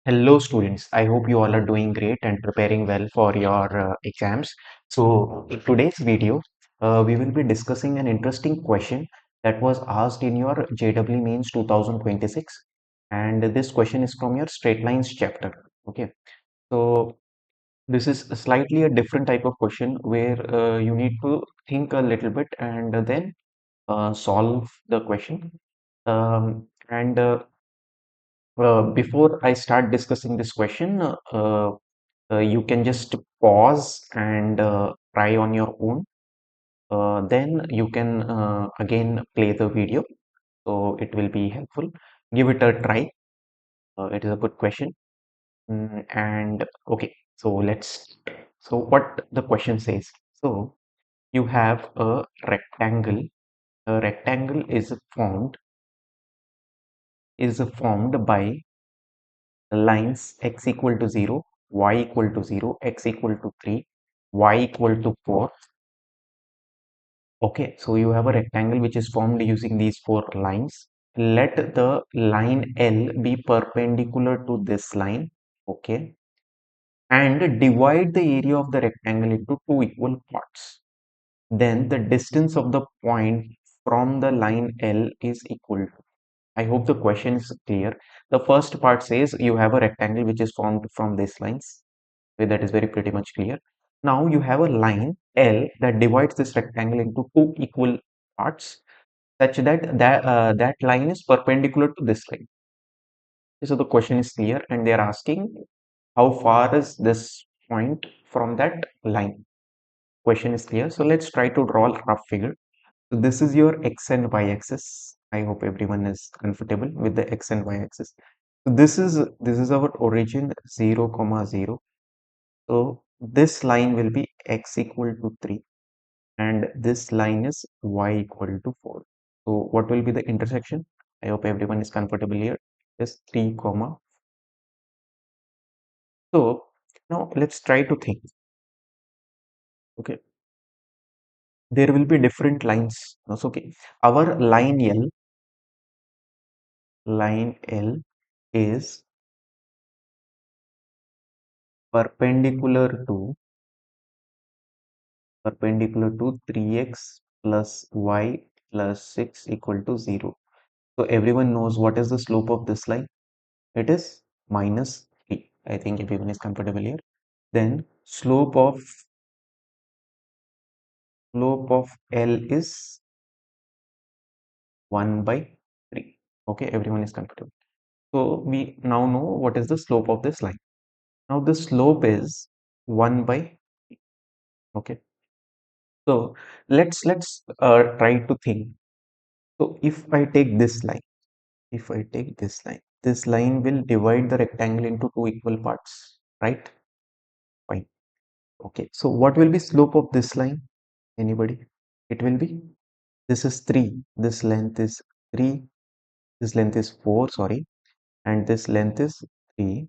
Hello students, I hope you all are doing great and preparing well for your exams. So in today's video, we will be discussing an interesting question that was asked in your JEE Mains 2026, and this question is from your straight lines chapter. Okay, so this is slightly a different type of question where you need to think a little bit and then solve the question. Before I start discussing this question, you can just pause and try on your own. Then you can again play the video, so it will be helpful. Give it a try. It is a good question. And okay, so let's. So what the question says? So you have a rectangle. A rectangle is formed by lines x equal to 0, y equal to 0, x equal to 3, y equal to 4. Okay, so you have a rectangle which is formed using these four lines. Let the line L be perpendicular to this line. Okay, and divide the area of the rectangle into two equal parts. Then the distance of the point from the line L is equal to. I hope the question is clear. The first part says you have a rectangle which is formed from these lines. Okay, that is very pretty much clear. Now you have a line L that divides this rectangle into two equal parts such that line is perpendicular to this line. So the question is clear and they are asking how far is this point from that line. Question is clear. So let's try to draw a rough figure. So this is your x and y axis. I hope everyone is comfortable with the x and y axis. So this is our origin 0 comma 0. So this line will be x equal to 3 and this line is y equal to 4. So what will be the intersection? I hope everyone is comfortable here. Is 3 comma. So now let's try to think. Okay, there will be different lines. That's okay. Our line L is perpendicular to 3x plus y plus 6 equal to 0. So everyone knows what is the slope of this line. It is minus 3. I think everyone is comfortable here. Then slope of L is 1 by 3. Okay, everyone is comfortable. So we now know what is the slope of this line. Now the slope is 1 by 3. Okay. So let's try to think. So if I take this line, this line will divide the rectangle into two equal parts, right? Fine. Okay. So what will be slope of this line? Anybody? It will be, this is 3, this length is 3, this length is 4, sorry, and this length is 3.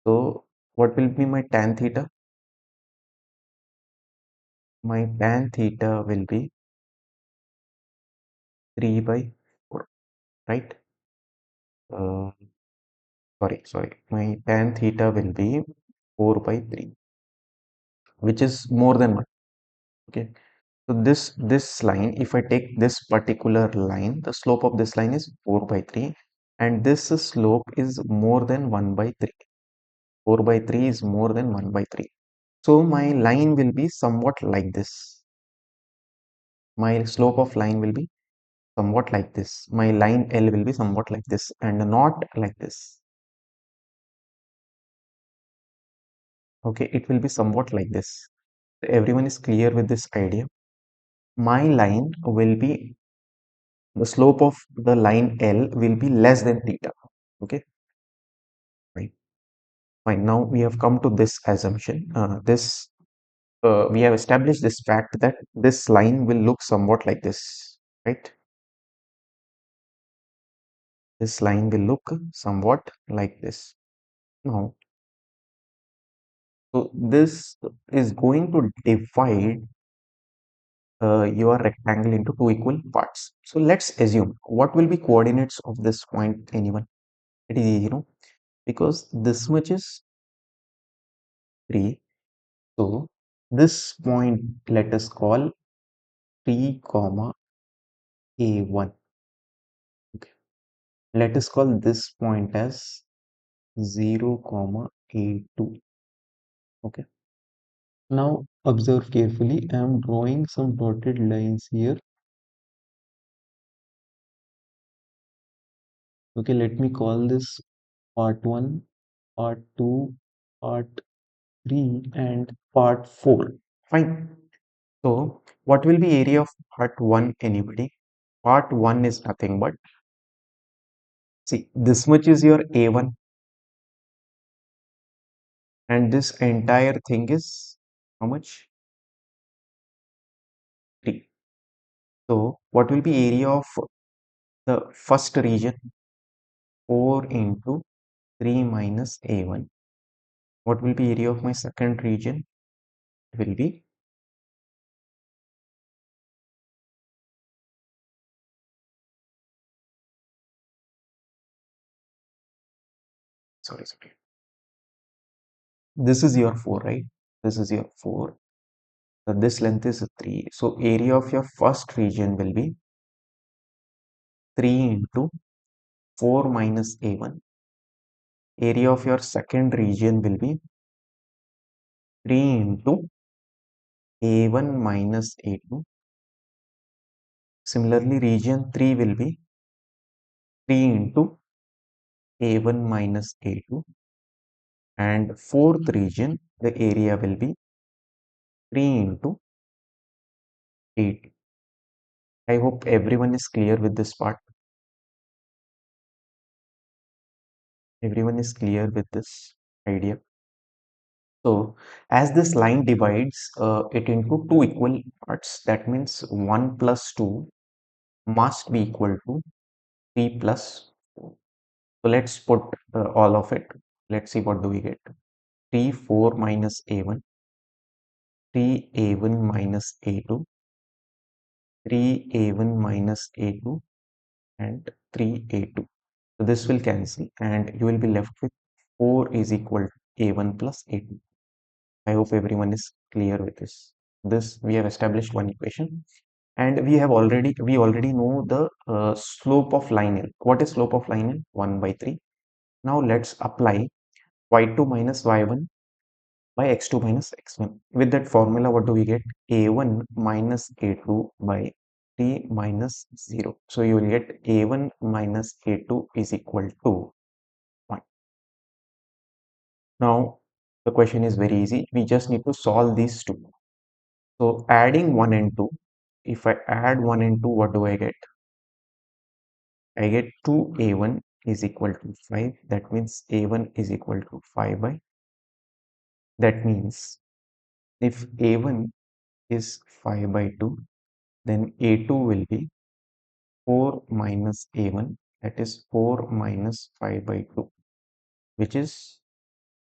So what will be my tan theta? My tan theta will be 3 by 4, right? Uh, sorry. My tan theta will be 4 by 3, which is more than 1. Okay. So this line, if I take this particular line, the slope of this line is 4 by 3, and this slope is more than 1 by 3. 4 by 3 is more than 1 by 3. So my line will be somewhat like this. My slope of line will be somewhat like this. My line L will be somewhat like this and not like this. Okay, it will be somewhat like this. Everyone is clear with this idea. My line will be, the slope of the line L will be less than theta. Okay, right. Fine. Now we have come to this assumption. We have established this fact that this line will look somewhat like this, right? This line will look somewhat like this. Now, so this is going to divide your rectangle into two equal parts. So let's assume what will be coordinates of this point, anyone? It is easy, because this much is 3. So this point let us call 3 comma a1. Okay. Let us call this point as 0 comma a2. Okay. Now observe carefully. I am drawing some dotted lines here. Okay, let me call this part 1, part 2, part 3, and part 4. Fine. So what will be area of part 1, anybody? Part 1 is nothing but, see, this much is your A1, and this entire thing is how much? 3. So what will be area of the first region? 4 into 3 minus A1. What will be area of my second region? It will be, sorry. This is your 4, right? This is your 4. So this length is 3. So area of your first region will be 3 into 4 minus A1. Area of your second region will be 3 into A1 minus A2. Similarly, region 3 will be 3 into A1 minus A2. And fourth region, the area will be 3 into A2. I hope everyone is clear with this part. Everyone is clear with this idea. So, as this line divides it into two equal parts, that means 1 plus 2 must be equal to 3 plus 4. So, let's put all of it. Let's see what do we get. 3, 4 minus A1, 3A1 minus A2, 3A1 minus A2, and 3A2. So, this will cancel and you will be left with 4 is equal to A1 plus A2. I hope everyone is clear with this. This we have established one equation, and we already know the slope of line L. What is slope of line L? 1 by 3. Now let's apply y2 minus y1 by x2 minus x1. With that formula, what do we get? A1 minus A2 by 3 minus 0. So you will get A1 minus A2 is equal to 1. Now the question is very easy. We just need to solve these two. So adding 1 and 2, if I add 1 and 2, what do I get? I get 2A1 is equal to 5. That means A1 is equal to 5 by. That means if A1 is 5 by 2, then A2 will be 4 minus A1. That is 4 minus 5 by 2, which is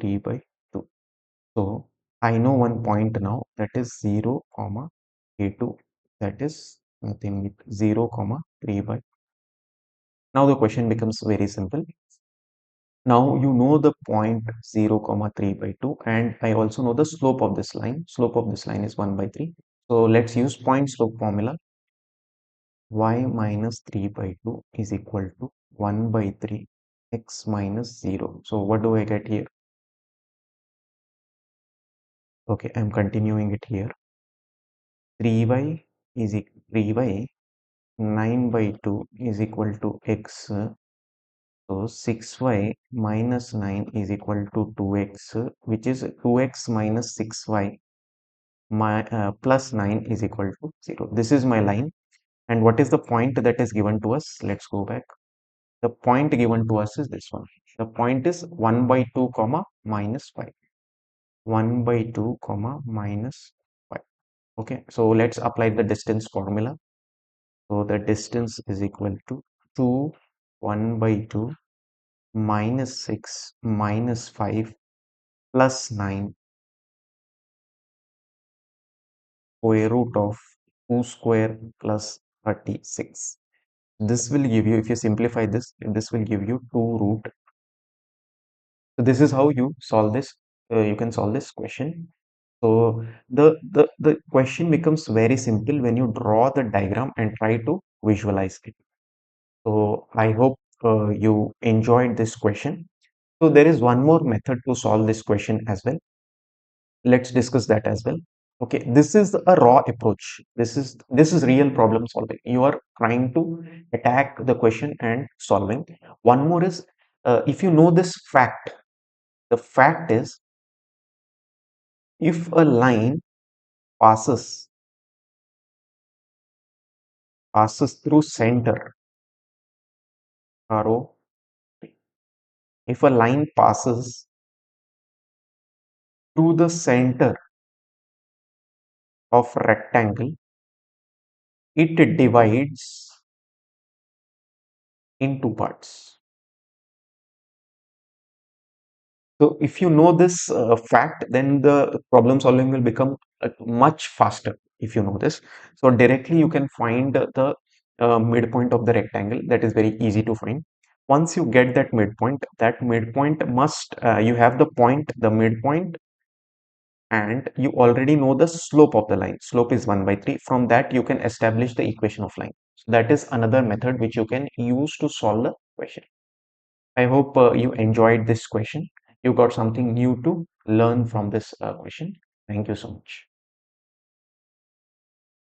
3 by 2. So I know one point now, that is 0 comma A2. That is nothing but 0 comma 3 by. Now the question becomes very simple. Now you know the point 0 comma 3 by 2, and I also know the slope of this line. Slope of this line is 1 by 3. So let's use point slope formula. Y minus 3 by 2 is equal to 1 by 3 x minus 0. So what do I get here? Okay, I'm continuing it here. 3y is 3y 9 by 2 is equal to x. So 6y minus 9 is equal to 2x, which is 2x minus 6y plus 9 is equal to 0. This is my line. And what is the point that is given to us? Let's go back. The point given to us is this one. The point is 1 by 2 comma minus 5. 1 by 2 comma minus 5. Okay, so let's apply the distance formula. So the distance is equal to 2 1 by 2 minus 6 minus 5 plus 9 square root of 2 square plus 36. This will give you, if you simplify this, this will give you 2 root So this is how you solve this. You can solve this question. So the question becomes very simple when you draw the diagram and try to visualize it. So I hope you enjoyed this question. So there is one more method to solve this question as well. Let's discuss that as well. Okay, this is a raw approach. This is real problem solving. You are trying to attack the question and solving. One more is, if you know this fact, the fact is, if a line passes through center, arrow, if a line passes through the center of rectangle, it divides in two parts. So if you know this fact, then the problem solving will become much faster if you know this. So directly you can find the midpoint of the rectangle. That is very easy to find. Once you get that midpoint must, you have the point, the midpoint, and you already know the slope of the line. Slope is 1 by 3. From that you can establish the equation of line. So that is another method which you can use to solve the question. I hope you enjoyed this question. You got something new to learn from this question. Thank you so much.